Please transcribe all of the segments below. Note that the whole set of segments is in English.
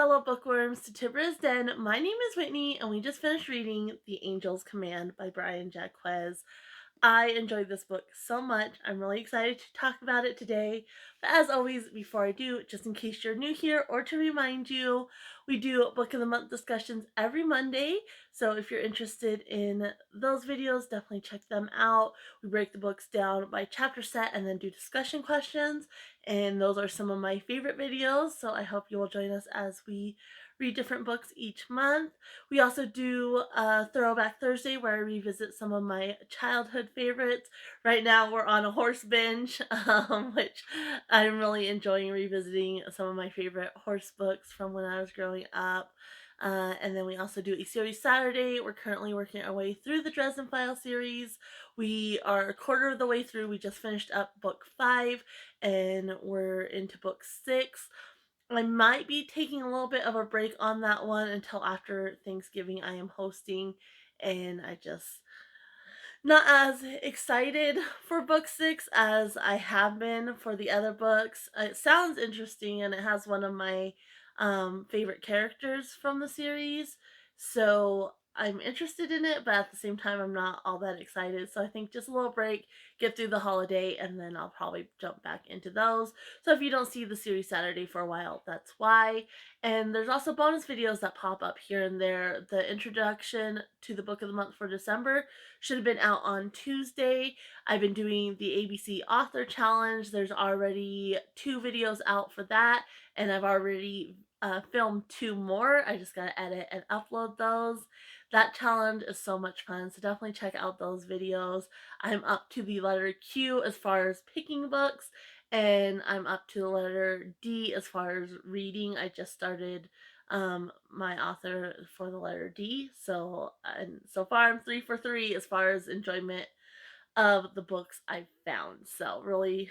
fellow bookworms to Tibra's Den. My name is Whitney, and we just finished reading The Angel's Command by Brian Jacques. I enjoyed this book so much. I'm really excited to talk about it today. But as always, before I do, just in case you're new here or to remind you, we do Book of the Month discussions every Monday. So if you're interested in those videos, definitely check them out. We break the books down by chapter set and then do discussion questions. And those are some of my favorite videos. So I hope you will join us as we read different books each month. We also do a Throwback Thursday where I revisit some of my childhood favorites. Right now we're on a horse binge, which I'm really enjoying revisiting some of my favorite horse books from when I was growing up. And then we also do a series Saturday. We're currently working our way through the Dresden Files series. We are a quarter of the way through. We just finished up book 5 and we're into book 6. I might be taking a little bit of a break on that one until after Thanksgiving. I am hosting, and I just not as excited for book 6 as I have been for the other books. It sounds interesting, and it has one of my favorite characters from the series, so I'm interested in it, but at the same time I'm not all that excited. So I think just a little break, get through the holiday, and then I'll probably jump back into those. So if you don't see the series Saturday for a while, that's why. And there's also bonus videos that pop up here and there. The introduction to the book of the month for December should have been out on Tuesday. I've been doing the ABC Author Challenge. There's already 2 videos out for that, and I've already filmed 2 more. I just gotta edit and upload those. That challenge is so much fun, so definitely check out those videos. I'm up to the letter Q as far as picking books, and I'm up to the letter D as far as reading. I just started my author for the letter D, so and so far I'm 3 for 3 as far as enjoyment of the books I've found. So really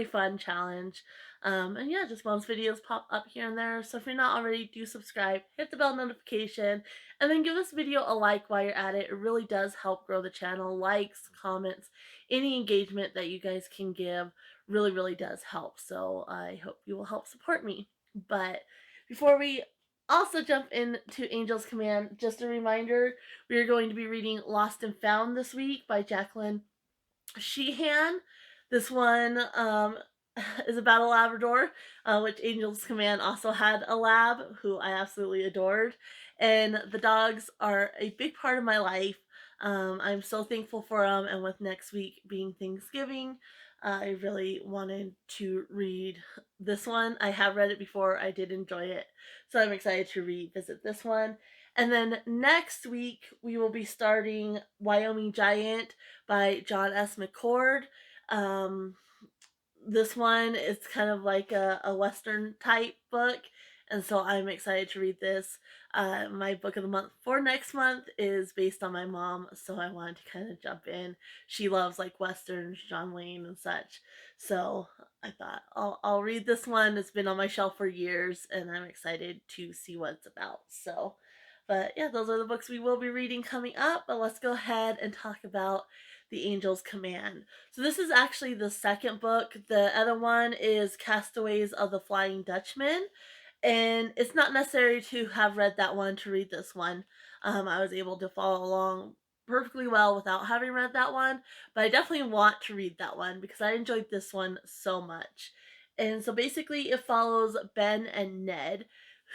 fun challenge. And yeah, just bonus videos pop up here and there. So if you're not already, do subscribe, hit the bell notification, and then give this video a like while you're at it. It really does help grow the channel. Likes, comments, any engagement that you guys can give really does help. So I hope you will help support me. But before we also jump into Angel's Command, just a reminder, we are going to be reading Lost and Found this week by Jacqueline Sheehan. This one is about a Labrador, which Angel's Command also had a lab who I absolutely adored. And the dogs are a big part of my life. I'm so thankful for them, and with next week being Thanksgiving, I really wanted to read this one. I have read it before, I did enjoy it, so I'm excited to revisit this one. And then next week, we will be starting Wyoming Giant by John S. Mccord. Um, this one is kind of like a Western type book, and so I'm excited to read this. My book of the month for next month is based on my mom, so I wanted to kind of jump in. She loves like Westerns, John Wayne, and such. So I thought I'll read this one. It's been on my shelf for years, and I'm excited to see what it's about. So, but yeah, those are the books we will be reading coming up. But let's go ahead and talk about The Angel's Command. So this is actually the second book. The other one is Castaways of the Flying Dutchman, and it's not necessary to have read that one to read this one. I was able to follow along perfectly well without having read that one, but I definitely want to read that one because I enjoyed this one so much. And so basically it follows Ben and Ned,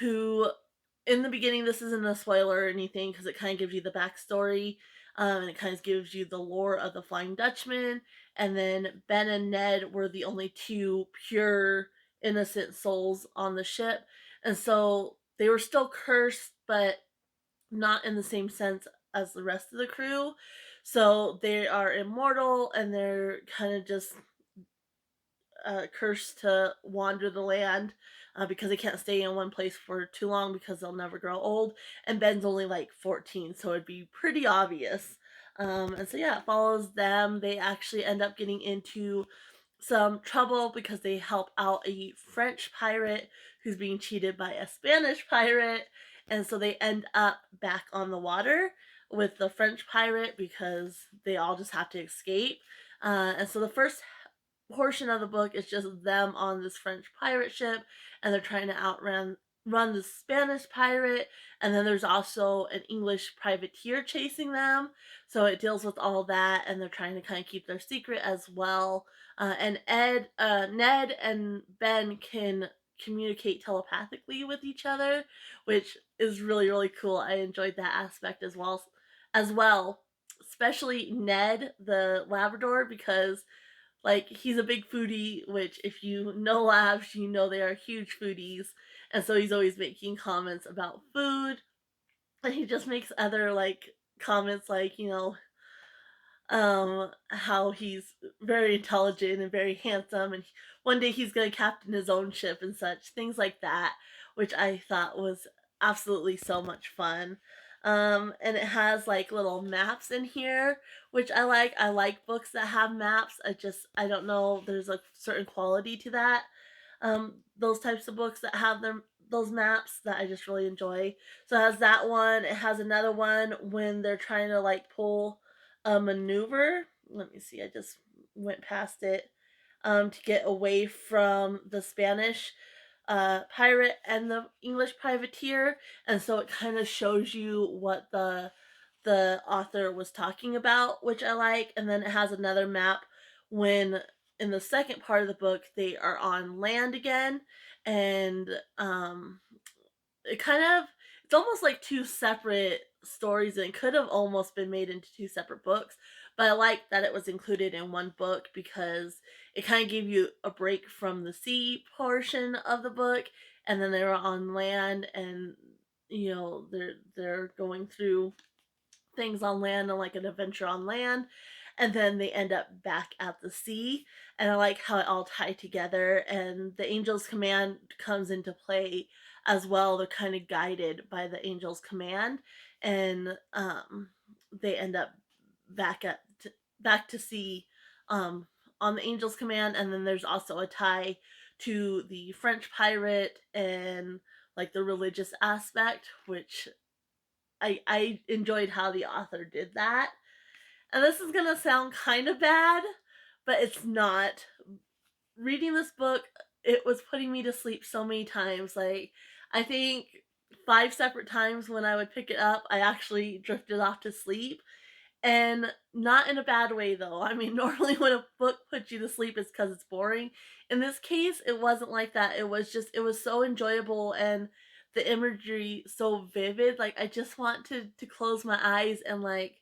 who in the beginning, this isn't a spoiler or anything because it kind of gives you the backstory, and it kind of gives you the lore of the Flying Dutchman. And then Ben and Ned were the only 2 pure, innocent souls on the ship. And so they were still cursed, but not in the same sense as the rest of the crew. So they are immortal and they're kind of just cursed to wander the land because they can't stay in one place for too long because they'll never grow old. And Ben's only like 14, so it'd be pretty obvious. And so, yeah, it follows them. They actually end up getting into some trouble because they help out a French pirate who's being cheated by a Spanish pirate. And so they end up back on the water with the French pirate because they all just have to escape. And so the first portion of the book is just them on this French pirate ship, and they're trying to outrun run the Spanish pirate, and then there's also an English privateer chasing them. So it deals with all that, and they're trying to kind of keep their secret as well. Ned, and Ben can communicate telepathically with each other, which is really really cool. I enjoyed that aspect as well, especially Ned the Labrador, because like he's a big foodie, which if you know labs, you know they are huge foodies, and so he's always making comments about food, and he just makes other like comments like how he's very intelligent and very handsome, and one day he's going to captain his own ship and such things like that, which I thought was absolutely so much fun. And it has like little maps in here, which I like books that have maps. I don't know, there's a certain quality to that. Those types of books that have those maps that I just really enjoy. So it has that one. It has another one when they're trying to like pull a maneuver. Let me see. I just went past it to get away from the Spanish pirate and the English privateer, and so it kind of shows you what the author was talking about, which I like. And then it has another map when in the second part of the book they are on land again, and it kind of it's almost like two separate stories, and it could have almost been made into two separate books, but I like that it was included in one book because it kind of gave you a break from the sea portion of the book, and then they were on land, and they're going through things on land and like an adventure on land, and then they end up back at the sea. And I like how it all tied together, and the Angel's Command comes into play as well. They're kind of guided by the Angel's Command, and they end up back at back to sea on the Angel's Command. And then there's also a tie to the French pirate and like the religious aspect, which I enjoyed how the author did that. And this is gonna sound kind of bad, but it's not. Reading this book, it was putting me to sleep so many times. Like, I think 5 separate times when I would pick it up, I actually drifted off to sleep. And not in a bad way, though. I mean, normally when a book puts you to sleep, it's because it's boring. In this case, it wasn't like that. It was so enjoyable, and the imagery so vivid. Like, I just want to close my eyes and like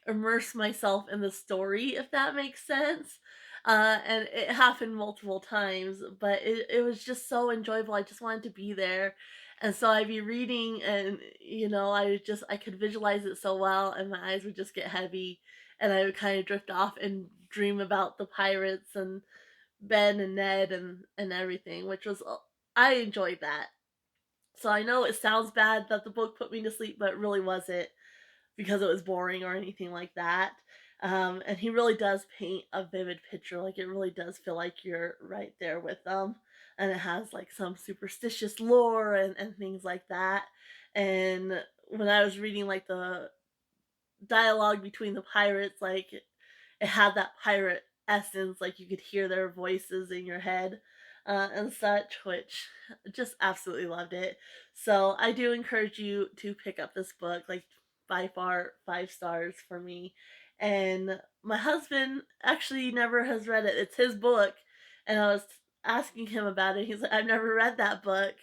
immerse myself in the story, if that makes sense. And it happened multiple times, but it was just so enjoyable. I just wanted to be there. And so I'd be reading, and I could visualize it so well, and my eyes would just get heavy, and I would kind of drift off and dream about the pirates and Ben and Ned and everything, which was I enjoyed that. So I know it sounds bad that the book put me to sleep, but it really wasn't because it was boring or anything like that. And he really does paint a vivid picture. Like, it really does feel like you're right there with them. And it has like some superstitious lore and things like that. And when I was reading like the dialogue between the pirates, like it had that pirate essence, like you could hear their voices in your head and such, which just absolutely loved it. So I do encourage you to pick up this book, like by far 5 stars for me. And my husband actually never has read it. It's his book, and I was asking him about it. He's like, I've never read that book.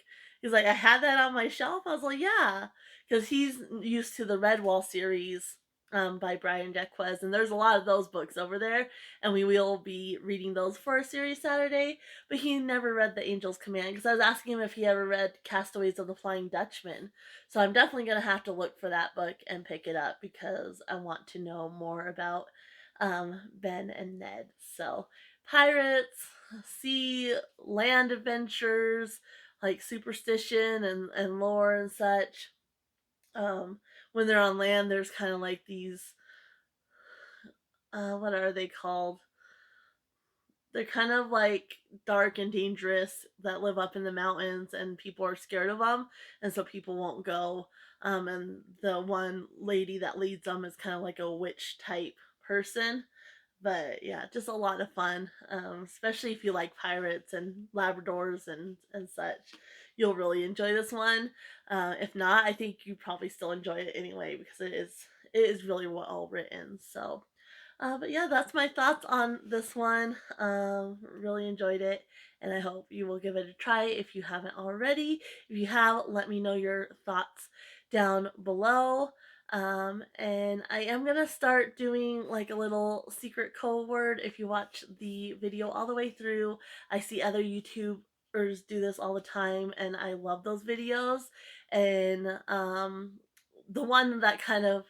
He's like, I had that on my shelf. I was like, yeah, because he's used to the Redwall series by Brian Jacques, and there's a lot of those books over there, and we will be reading those for a series Saturday. But he never read The Angel's Command, because I was asking him if he ever read Castaways of the Flying Dutchman. So I'm definitely gonna have to look for that book and pick it up because I want to know more about Ben and Ned. So pirates, sea, land adventures, like superstition and lore and such. Um, when they're on land, there's kind of like these, what are they called? They're kind of like dark and dangerous that live up in the mountains, and people are scared of them, and so people won't go. And the one lady that leads them is kind of like a witch type person. But yeah, just a lot of fun, especially if you like pirates and Labradors and such. you'll really enjoy this one. If not, I think you probably still enjoy it anyway because it is really well written. So but yeah, that's my thoughts on this one. Really enjoyed it, and I hope you will give it a try if you haven't already. If you have, let me know your thoughts down below. And I am gonna start doing like a little secret code word. If you watch the video all the way through, I see other YouTubers do this all the time, and I love those videos. And the one that kind of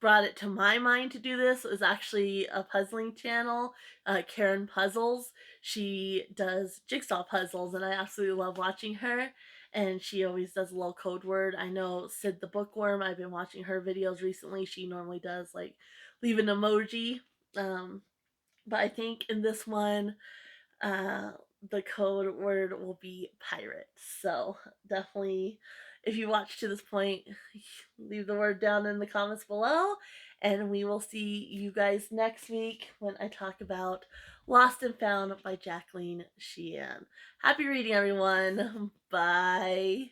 brought it to my mind to do this is actually a puzzling channel, Karen Puzzles. She does jigsaw puzzles, and I absolutely love watching her. And she always does a little code word. I know Sid the Bookworm. I've been watching her videos recently. She normally does like leave an emoji. Um, but I think in this one, uh, the code word will be pirate. So definitely, if you watch to this point, leave the word down in the comments below. And we will see you guys next week when I talk about Lost and Found by Jacqueline Sheehan. Happy reading, everyone. Bye.